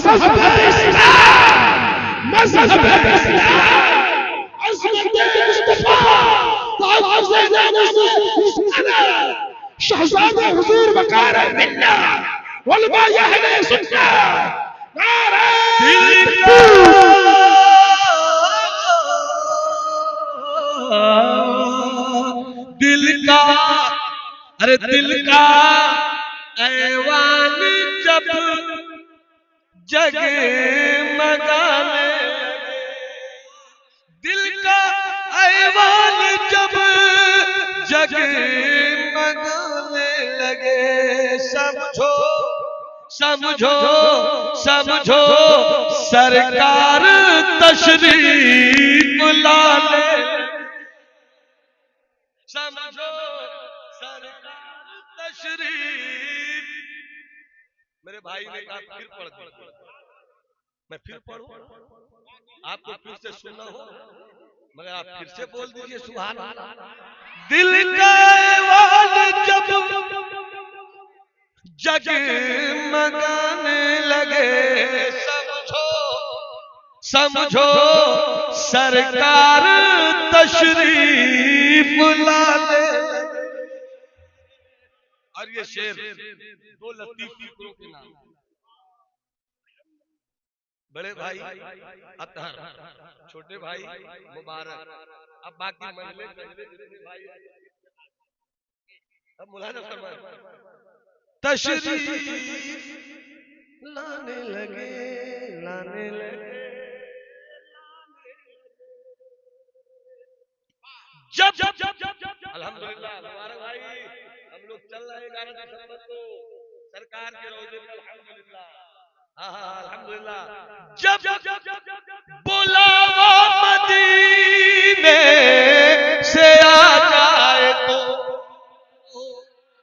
मजहब इस्लाम, मजहब इस्लाम, अज़मत मुस्तफा, शहजादे हुजूर वकार मिल्लत उलमा अहले सुन्नत, नारे दिल का अरे दिल का ऐवान जब जगमगाने, दिल का ऐवान जब जगमगाने लगे, समझो समझो समझो सरकार तशरीफ लाने, समझो सरकार तशरीफ। मेरे भाई ने कहा फिर पढ़ दो, मैं फिर पढ़ूं, आपको फिर से सुनना हो मगर आप फिर से बोल दीजिए सुभान अल्लाह। दिल का ऐवान जब जगमगाने लगे, समझो समझो सरकार तशरीफ लाने। और ये शेर दो लतीफ फिक्रों के नाम, बड़े भाई अतहर, छोटे भाई मुबारक, अब बाकी मंजिले भाई अब मुलाना फरमाए। तशरीफ लाने लगे, लाने लगे, जब अल्हम्दुलिल्लाह मुबारक भाई, हम लोग चल रहे हैं 11 दिसंबर को सरकार के रोजे में, अल्हम्दुलिल्लाह, हाँ हाँ अल्हम्दुलिल्लाह। जब बुलावा मदीने से आ जाए तो,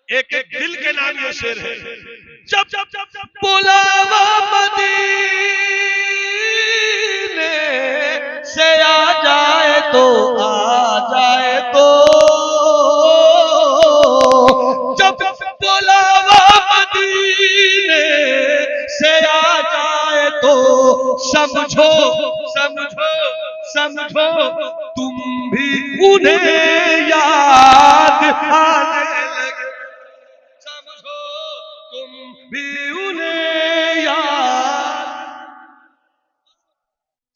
एक एक दिल के नाम ये शेर है। जब बुलावा मदीने से आ जाए तो, आ जाए तो, जब बुलावा मदीने से आ जाए तो, समझो समझो समझो तुम भी उन्हें याद आने लगे, समझो तुम भी उन्हें याद,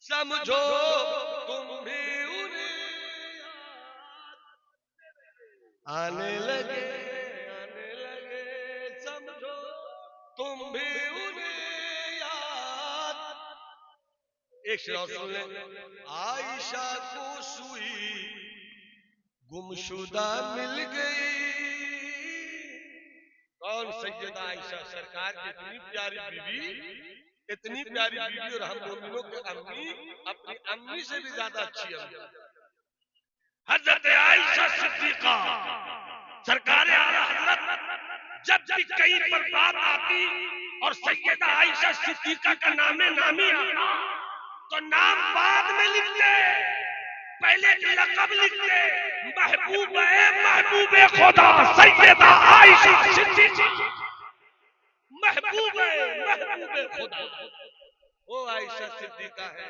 समझो तुम भी उन्हें याद आने लगे, आने लगे, समझो तुम भी उन्हें याद। एक शेर और सुन ले। आयशा को सुई गुमशुदा मिल गई, कौन? सैयदा आयशा सरकार की इतनी प्यारी बीवी, इतनी प्यारी बीवी, और हम मोमिनों के अम्मी अपनी अम्मी से भी ज्यादा अच्छी अम्मी, हजरत आयशा सिद्दीका सरकार आला हजरत, जब भी कहीं पर बात आती और सैयदा आयशा सिद्दीका का नामे नामी आता तो नाम बाद में लिखते, पहले लक़ब लिखते, महबूबे खुदा सैयदा आयशा सिद्दीका, महबूबे खुदा। वो आयशा सिद्दीका है,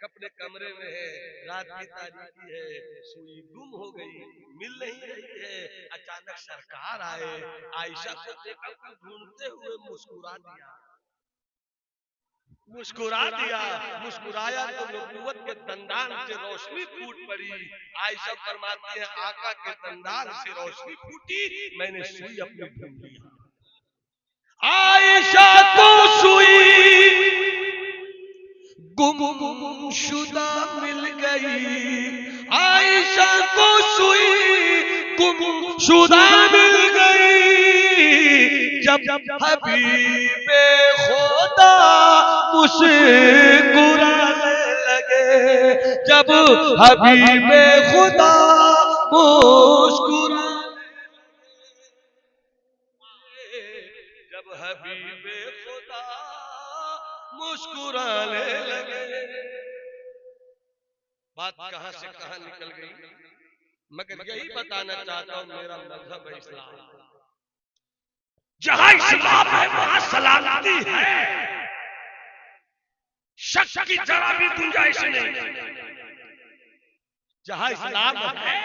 अपने कमरे में है, रात की तारीकी है, सुई गुम हो गई, मिल नहीं रही है, अचानक सरकार आए, आयशा को देखा तो ढूंढते हुए मुस्कुरा दिया, मुस्कुरा दिया, मुस्कुराया तो नबूवत के दंदान से रोशनी फूट पड़ी। आयशा फरमाती है आका के दंदान से रोशनी फूटी, मैंने सुई अपनी ढूंढ लिया। आयशा को सुई गुमशुदा मिल गई, आयशा को सुई गुमशुदा मिल गई, जब हबीबे खुदा मुस्कुराने लगे, जब हबीबे खुदा मुस्कुराने, जब हबीबे खुदा मुस्कुराने लगे। बात कहां से कहां निकल गई, मगर यही बताना चाहता हूं मेरा मजहब है इस्लाम, जहां इस्लाम है वहां सलामती है। शक की जरा भी गुंजाइश नहीं। जहां इस्लाम है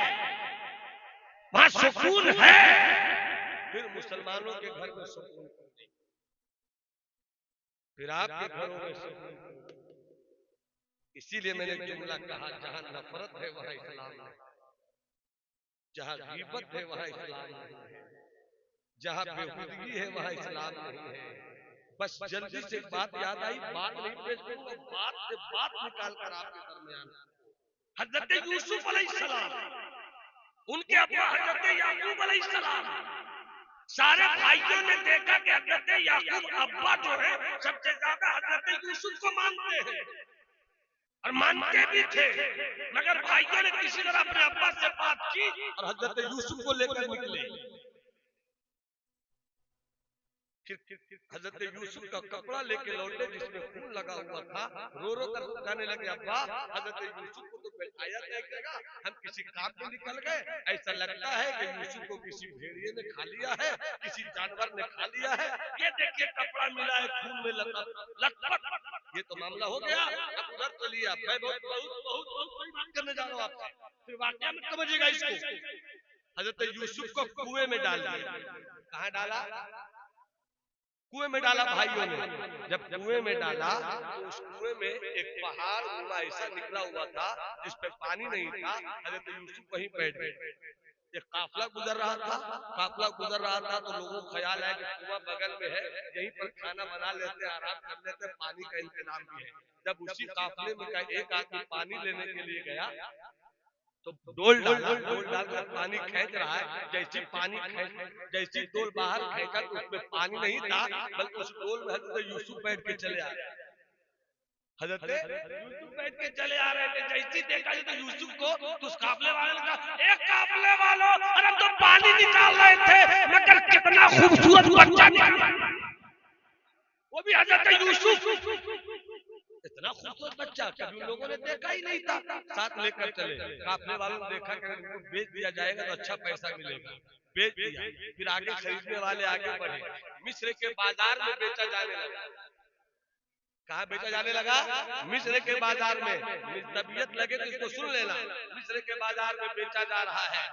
वहां सुकून है, फिर मुसलमानों के घर में सुकून नहीं, फिर आपके घरों में सुकून नहीं। इसीलिए मैंने एक जुमला कहा, जहां नफरत है वहां इस्लाम नहीं, जहां गीबत है वहां इस्लाम नहीं है, जहां बेहुदगी है वहां इस्लाम नहीं है। बस जल्दी से एक बात याद आई, बात नहीं पेश करूंगा, बात से बात निकाल कर आपके दरमियान। हजरत यूसुफ अलैहिस्सलाम, उनके अब्बा हजरत याकूब अलैहिस्सलाम, सारे भाइयों ने देखा कि हजरत याकूब अब्बा जो है सबसे ज्यादा हजरत यूसुफ को मानते हैं और मानते भी थे, मगर भाइयों ने किसी तरह अपने अब्बा से बात की और हजरत यूसुफ को लेकर निकले। हजरत यूसुफ का कपड़ा लेके लौटे जिसमें खून लगा हुआ था, रो रो कर कहने लगे, अब्बा हजरत यूसुफ को तो बैठाया था एक जगह, हम किसी काम में निकल गए, ऐसा लगता है कि यूसुफ को किसी भेड़िए ने खा लिया है, किसी जानवर ने खा लिया है, ये देखिए कपड़ा मिला है खून में लथपथ, ये तो मामला हो गया। अब उधर चलिए, आप मैं बहुत बहुत बहुत बहुत बड़ी बात करने जा रहा हूँ आपसे, फिर वाकया में समझिएगा इसको। हजरत यूसुफ को कुएं में डाल दिया। कहाँ डाला? कुएं में डाला भाइयों ने। जब कुएं में डाला तो उस कुएं में एक पहाड़ नुमा ऐसा निकला हुआ था जिस पे पानी नहीं था। हजरत यूसुफ वहीं बैठ गए। एक काफला गुजर रहा था, काफला गुजर रहा था तो लोगों को ख्याल है कि कुआं बगल में है, यहीं पर खाना बना लेते, आराम कर लेते, पानी का इंतजाम भी है। जब उसी काफले में का एक आदमी पानी लेने के लिए गया तो डोल डाला, डोल डालकर पानी खींच रहा है, जैसी पानी जैसी डोल बाहर खींचा तो उसमें पानी नहीं था, बल्कि उस डोल में हजरत यूसुफ बैठ के चले आ रहे। हजरत यूसुफ बैठ के चले आ रहे थे, जैसी देखा तो यूसुफ को तो उस काफले वाले ने कहा, एक काफले वालों, अरे तो पानी निकाल रहे थे मगर कितना खूबसूरत बच्चा निकला, वो भी हजरत यूसुफ। इतना खूबसूरत बच्चा कभी उन लोगों ने देखा ही नहीं था। साथ लेकर चले, काफले वालों ने देखा कि इनको बेच दिया जाएगा तो अच्छा पैसा मिलेगा, बेच दिया। फिर आगे खरीदने वाले आगे बढ़े, मिस्र के बाजार में बेचा जाने लगा। कहाँ बेचा जाने लगा? मिस्र के बाजार में। तबीयत लगे तो इसको सुन लेना, मिस्र के बाजार में बेचा जा रहा है।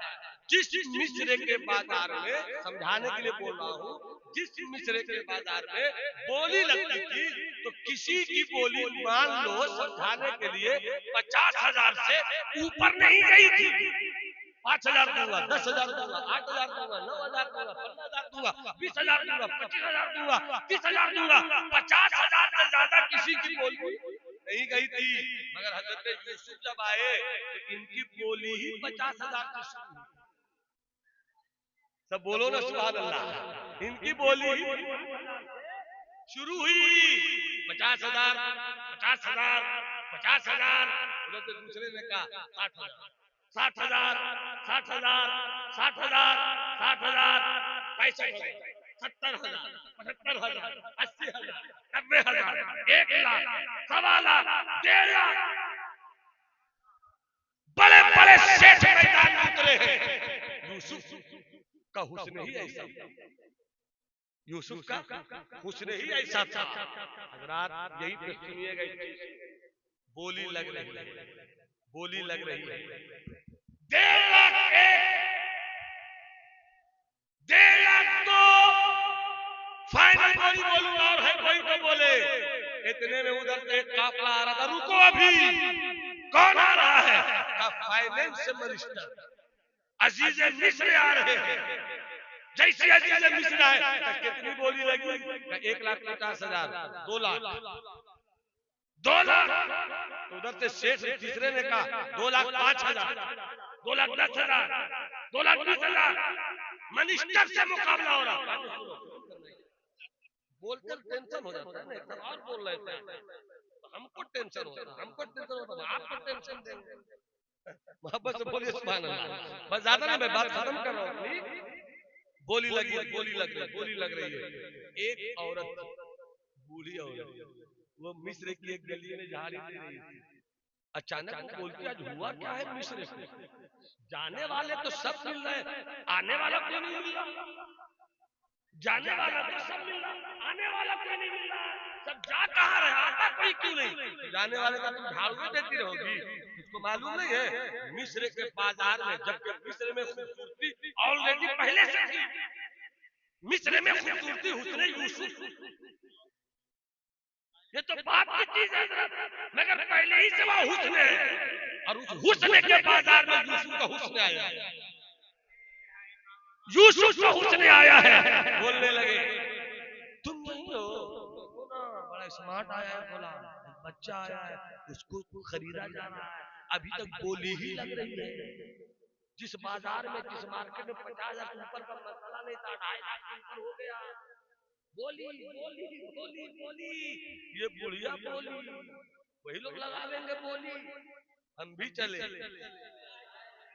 जिस मिस्र के बाजार में, समझाने के लिए बोल रहा हूँ, जिस मिस्र के बाजार में बोली लगती थी तो किसी की बोली मान लो समझाने के लिए 50,000 से ऊपर नहीं गई थी। 5,000 दूंगा, 10,000 दूंगा, 8,000 दूंगा, 9,000 दूंगा, 15,000 दूंगा, 20,000 दूंगा, 25,000 दूंगा, 30,000 दूंगा, 50,000 से ज्यादा किसी की बोली नहीं गई थी। मगर हजरत यूसुफ जब आए तो इनकी बोली ही 50,000 की शुरू हुई। सब बोलो ना सुभान अल्लाह। इनकी बोली ही शुरू हुई 50,000, 50,000, 50,000। उधर से दूसरे ने कहा 60,000, 60,000, 60,000, 60,000, 60,000, 65,000, 70,000, 75,000, 80,000, 90,000, 1,00,000, 1.25 लाख, 1.5 लाख। बड़े बड़े सेठ मैदान में उतरे हैं। यूसुफ का हुस्न ही ऐसा, यूसुफ का हुस्न ही ऐसा था। हज़रात यही पे सुनिएगा, बोली लग रही है, बोली लग रही है। 1.5 लाख, 1.5 लाख तो फाइनल बोली बोलूंगा, और है कोई तो बोले। इतने में उधर से एक काफला आ रहा था, रुको अभी कौन आ रहा है? का फाइनेंस मिनिस्टर अजीज मिस्र आ रहे हैं। जैसे अजीज मिस्र आए कितनी बोली लगी? 1,50,000, 2 लाख, 2 लाख। तो उधर से सेठ तीसरे ने कहा 2,05,000, 2,10,000, 2,20,000। मिनिस्टर से मुकाबला हो रहा। बोलकर टेंशन हो जाता है ना, और बोल रहे थे हमको टेंशन होता, हमको टेंशन होता, आपको टेंशन देंगे। मोहब्बत से बोलिए सुभान अल्लाह। बस ज्यादा नहीं, मैं बात खत्म कर रहा हूँ। बोली लगी, बोली लग रही, बोली लग रही है। एक औरत, बूढ़ी औरत, वो मिस्र की एक गली में झाड़ी दे रही थी। अचानक बोलती आज हुआ क्या है मिस्र से? जाने वाले तो सब मिल रहे, आने वाला क्यों नहीं मिल रहा? जाने वाला तो सब मिल रहा, आने वाला कोई नहीं मिल रहा, सब जा कहाँ रहे, आता कोई क्यों नहीं? जाने वाले का तुम झाड़ू देती रहोगी, तुझको मालूम नहीं है? मिस्र के बाजार में, जबकि मिस्र में खूबसूरती ऑलरेडी पहले से थी, मिस्र में खूबसूरती हुस्ने यूसुफ, ये तो बात की चीज है, मगर पहले ही से वह हुस्न है, और उस हुस्न के बाजार में यूसुफ का हुस्न आया, यूसुफ का हुस्न आया है। बोलने लगे तुम नहीं हो ना, बड़ा स्मार्ट आया है, बोला बच्चा आया है, उसको खरीदा जा रहा है, अभी तक बोली ही लग रही है। जिस बाजार में, जिस मार्केट में 50,000 से ऊपर का मसाला नहीं था, 2.5 लाख से ऊपर हो गया, बोली बोली बोली बोली, ये बुढ़िया बोली, वही लोग लगा देंगे बोली। हम भी चले,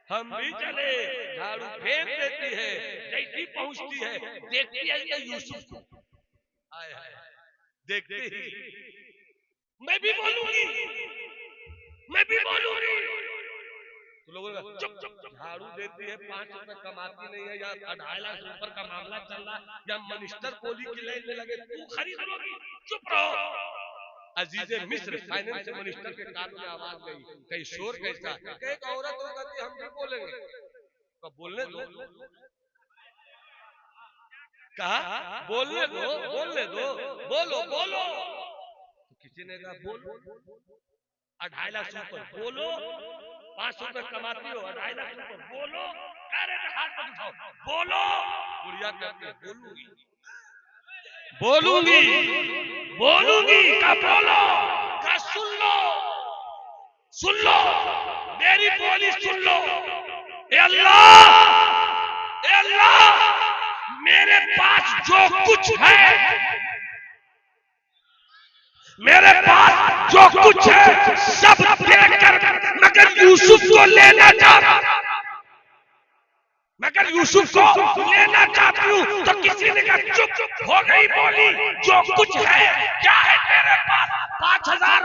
झाड़ू फेंक देती है, जैसी पहुंचती है देखती है ये यूसुफ को, आए हाय देखते ही मैं भी बोलूंगी, तो लोगों का चुप चुप, झाड़ू देती है, 5 रुपए कमाती नहीं है, या 2.5 लाख से ऊपर का मामला चल रहा है, या मिनिस्टर बोली की लाइन में लगे, तू खरीद लोगी, चुप रहो। अजीजे मिस्र फाइनेंस मिनिस्टर के कान में आवाज गई, कहीं शोर कैसा, एक औरत हो कहती हम भी बोलेंगे, तो बोलने दो, कहा बोलने दो, बोलो बोलो, तो किसी ने कहा बोलो, 2.5 लाख से ऊपर बोलो, 500 रुपए कमाती हो, 2.5 लाख से ऊपर बोलो, अरे हाथ मत उठाओ, बोलो। बुढ़िया कहती है बोलूंगी का बोलो, का सुन लो मेरी बोली सुन लो। ए अल्लाह मेरे पास जो कुछ है, मेरे पास जो कुछ है सब देकर, मगर यूसुफ को लेना चाहती हूँ, तो किसी ने कहा चुप हो गई बोली, जो कुछ है क्या है तेरे पास, 5,000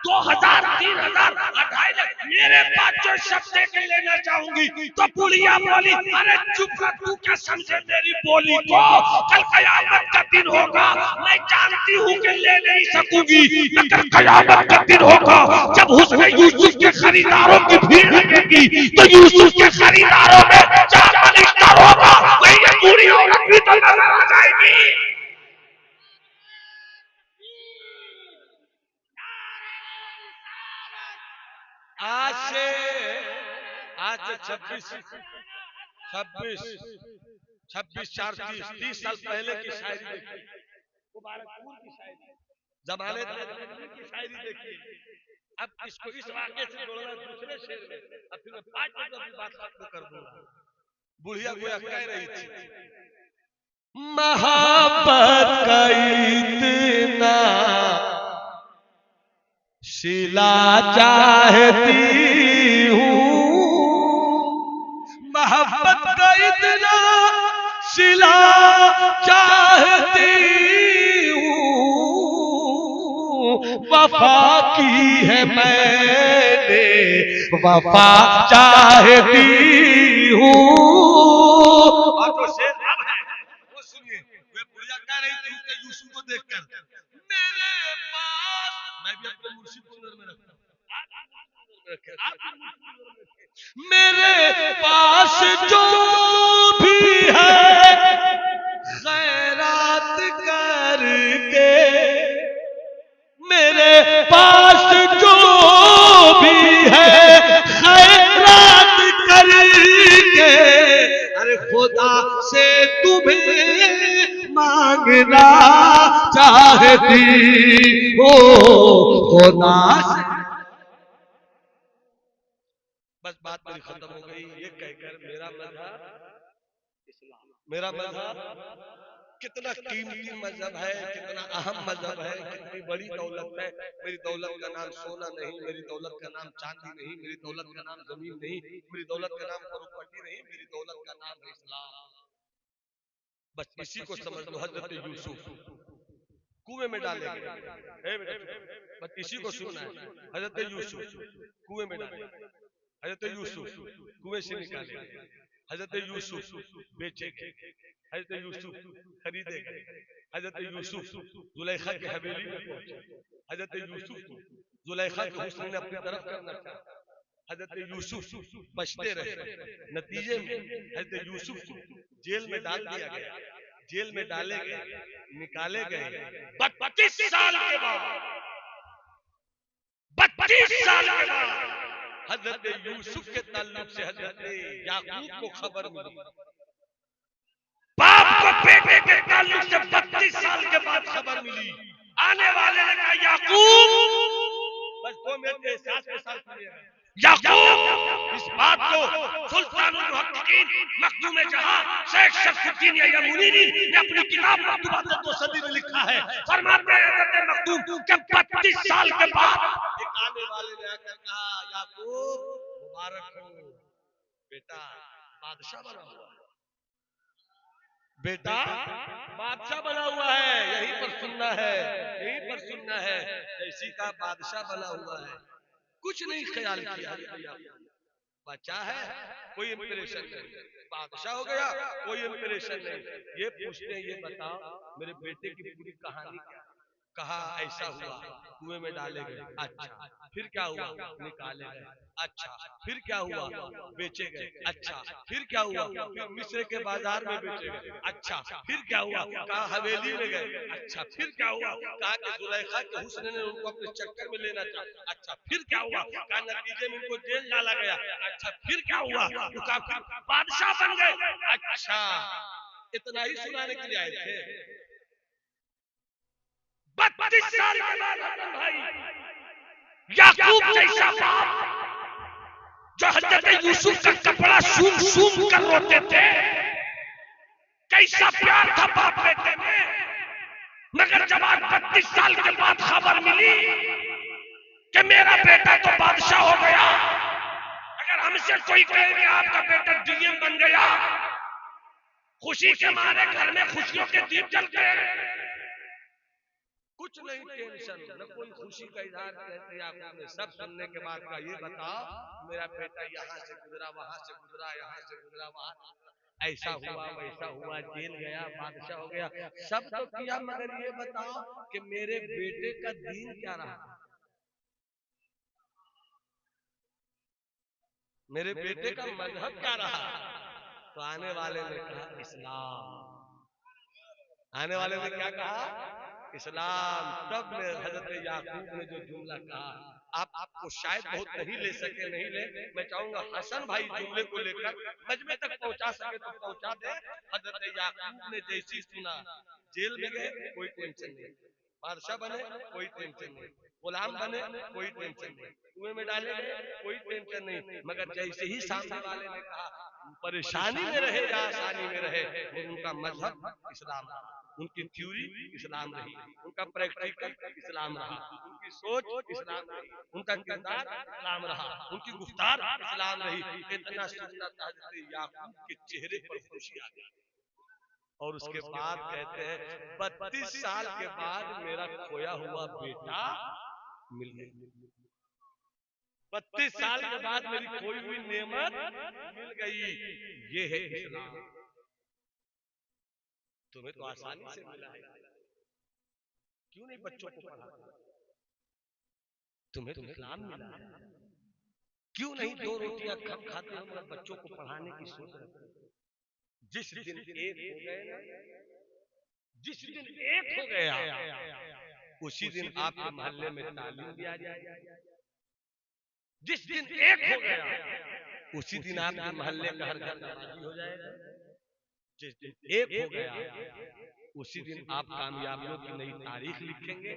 2,000 3,000 2.5 लाख मेरे पास जो सब देकर लेना चाहूंगी, तो बुढ़िया बोली अरे चुप कर, तू क्या समझे मेरी बोली को, कल कयामत का दिन होगा, मैं जानती हूँ कि ले नहीं सकूंगी, मगर कयामत का दिन होगा जब हुस्न यूसुफ के खरीदारों की भीड़ लगेगी, तो यूसुफ के खरीदारों में चार मिनिस्टर होगा, वही ये बूढ़ी औरत भी तो नजर आ जाएगी। आज से 26 4 30 साल पहले की शायरी देखी, मुबारकपुर की शायरी, जमाने की शायरी देखी। अब इसको इस वाक्य से जोड़ना दूसरे शेर में, अब फिर मैं 5 मिनट अपनी बात आपको कर दूंगा। बुढ़िया गोया कह रही थी मोहब्बत का इतना सिला चाहती हूँ, मोहब्बत का इतना सिला चाहती हूँ, वफा की है मैंने वफा चाहती हूँ। और जो शेर अब है वो सुनिए, वे बुढ़िया कह रही थी कि यूसुफ को देखकर मेरे पास, मैं भी अपने मुर्शिद को नजर में रखता हूं, मेरे पास जो भी है खैरात करके, मेरे पास जो भी है खैरात करके, अरे खुदा से तुम्हें मांगना चाहती हो, खुदा से। बस बात मेरी खत्म हो गई, ये कहकर मेरा मजहब कितना कीमती मजहब है, कितना अहम मजहब है, कितनी बड़ी दौलत है। मेरी दौलत का नाम सोना नहीं, मेरी दौलत का नाम चांदी नहीं, मेरी दौलत का नाम जमीन नहीं, मेरी दौलत का नाम प्रॉपर्टी नहीं, मेरी दौलत का नाम है इस्लाम। बस इसी को समझ लो। हजरत यूसुफ कुएं में डाले गए, बस इसी को सुनना है। हजरत यूसुफ कुएं में डाले, हजरत यूसुफ कुएं से निकाले, हजरत यूसुफ बेचे गए, हजरत यूसुफ खरीदे गए। हजरत यूसुफ जुलेखा की हवेली में पहुंचे। हजरत यूसुफ को जुलेखा के हुस्न ने अपनी तरफ करना चाहा। हजरत यूसुफ बचते रहे। नतीजे में हजरत यूसुफ को जेल में डाल दिया गया। जेल में डाले गए, निकाले गए। 32 साल के बाद 32 साल के बाद हजरत यूसुफ के ताल्लुक से हजरत याकूब को खबर मिली। बाप को बेटे के ताल्लुक से 32 साल के बाद खबर मिली। आने वाले ने कहा याकूब, बस 2 मिनट के एहसास के साथ सुनिए। याकूब, इस बात को सुल्तानुल मुहक्किकीन मखदूम जहां शेख शरफुद्दीन यमुनीनी ने अपनी किताब मकतूबात दोसदी में लिखा है। फरमाते हैं हजरत मखदूम के 32 साल के बाद एक आने वाले ने आकर कहा याकूब मुबारक हो बेटा, बादशाह बना हुआ है। बेटा बादशाह बना हुआ है, यहीं पर सुनना है, यहीं पर सुनना है। जैसी का बादशाह बना हुआ है, कुछ नहीं ख्याल किया। बच्चा है, कोई इंप्रेशन नहीं। बादशाह हो गया, कोई इंप्रेशन नहीं। ये पूछते हैं ये बताओ मेरे बेटे की पूरी कहानी क्या है। कहा ऐसा हुआ, कुएं में डाले गए। अच्छा, फिर क्या हुआ? निकाले गए। अच्छा, फिर क्या हुआ? बेचे गए। अच्छा, फिर क्या हुआ? फिर मिस्र के बाजार में बेचे गए। अच्छा, फिर क्या हुआ? कहा हवेली में गए। अच्छा, फिर क्या हुआ? कहा कि जुलेखा के हुस्न ने उनको अपने चक्कर में लेना चाहा। अच्छा, फिर क्या हुआ? कहा नतीजे में इनको जेल डाला गया। अच्छा, फिर क्या हुआ? कहा फिर बादशाह बन गए। अच्छा, इतना ही सुनाने के लिए आए थे। 32 साल के बाद हसन भाई याकूब जैसा बाप जो हजरत यूसुफ का कपड़ा सूम सूम कर रोते थे, कैसा प्यार था बाप बेटे में। मगर जब आज 32 साल के बाद खबर मिली कि मेरा बेटा तो बादशाह हो गया, अगर हमसे कोई कहे कि आपका बेटा डीएम बन गया, खुशी के मारे घर में खुशियों के दीप जलते हैं। कुछ नहीं टेंशन, न कोई खुशी का इजहार कहते आपने। सब सुनने के बाद का ये बताओ मेरा बेटा यहाँ से गुजरा, वहां से गुजरा, यहाँ से गुजरा, वहां ऐसा हुआ, वैसा हुआ, जेल गया, बादशाह हो गया, सब तो किया। मगर ये बताओ कि मेरे बेटे का दीन क्या रहा, मेरे बेटे का मजहब क्या रहा। तो आने वाले ने कहा इस्लाम। आने वाले ने क्या कहा? इस्लाम। तब ने हजरत याकूब ने जो जुमला कहा, आपको शायद बहुत नहीं ले सके, नहीं ले, मैं चाहूंगा हसन भाई जुमले को लेकर मजमे तक पहुंचा सके तो पहुंचा दे। हजरत याकूब ने जैसी सुना, जेल में गए, कोई टेंशन नहीं। बादशाह बने, कोई टेंशन नहीं। गुलाम बने, कोई टेंशन नहीं। कुएं में डाले गए, कोई टेंशन नहीं। मगर जैसे ही सामने वाले ने कहा परेशानी में रहे या आसानी में रहे, उनका मजहब इस्लाम रहा, उनकी थ्योरी इस्लाम रही, उनका प्रैक्टिकल इस्लाम रहा, उनकी सोच इस्लाम रही, उनका किरदार इस्लाम रहा, उनकी गुफ्तार इस्लाम रही। इतना सुनना था हजरत याकूब के चेहरे पर खुशी आ गई। और उसके बाद कहते हैं 32 साल के बाद मेरा खोया हुआ बेटा मिल गया। 32 साल के बाद मेरी खोई हुई नेमत मिल गई। ये है इस्लाम। तुम्हें तो आसानी से मिला है, क्यों नहीं बच्चों को पढ़ाते? तुम्हें तो इस्लाम मिला है, क्यों नहीं 2 रोटियां कम खाते हो मगर बच्चों को पढ़ाने की सोच रहे? जिस दिन एक हो गए, जिस दिन एक हो गया, उसी दिन आपके मोहल्ले में तालीम भी आ जाएगी। जिस दिन एक हो गया, उसी दिन आपके मोहल्ले का हर घर नमाजी हो जाएगा। जिस दिन एक हो गया, उसी दिन आप कामयाबियों की नई तारीख लिखेंगे।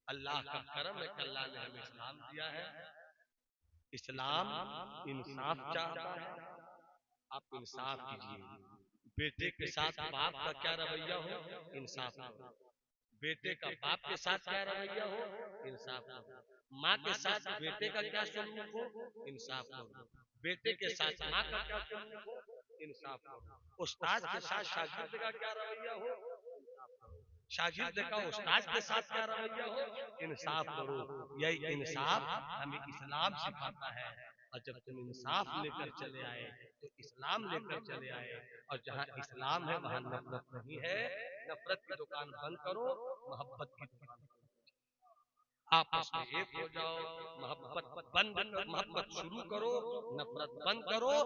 अल्लाह का करम है, अल्लाह ने हमें इस्लाम दिया है। इस्लाम इंसाफ चाहता है, आप इंसाफ कीजिए। बेटे के साथ बाप का क्या रवैया हो, इंसाफ करो। बेटे का बाप के साथ क्या रवैया हो, इंसाफ करो। माँ के साथ बेटे का क्या सलूक हो, इंसाफ करो। बेटे के साथ माँ का क्या सलूक हो, इंसाफ करो। उस्ताद के साथ शागिर्द का क्या रवैया हो, इंसाफ करो। शागिर्द का उस्ताद के साथ क्या रवैया हो, इंसाफ करो। यही इंसाफ हमें इस्लाम सिखाता है। और जब तुम इंसाफ लेकर चले आए तो इस्लाम लेकर चले आए, और जहां इस्लाम है वहां नफरत नहीं है। नफरत की दुकान बंद करो, मोहब्बत की दुकान आपस में एक हो जाओ, मोहब्बत शुरू करो, नफरत बंद करो।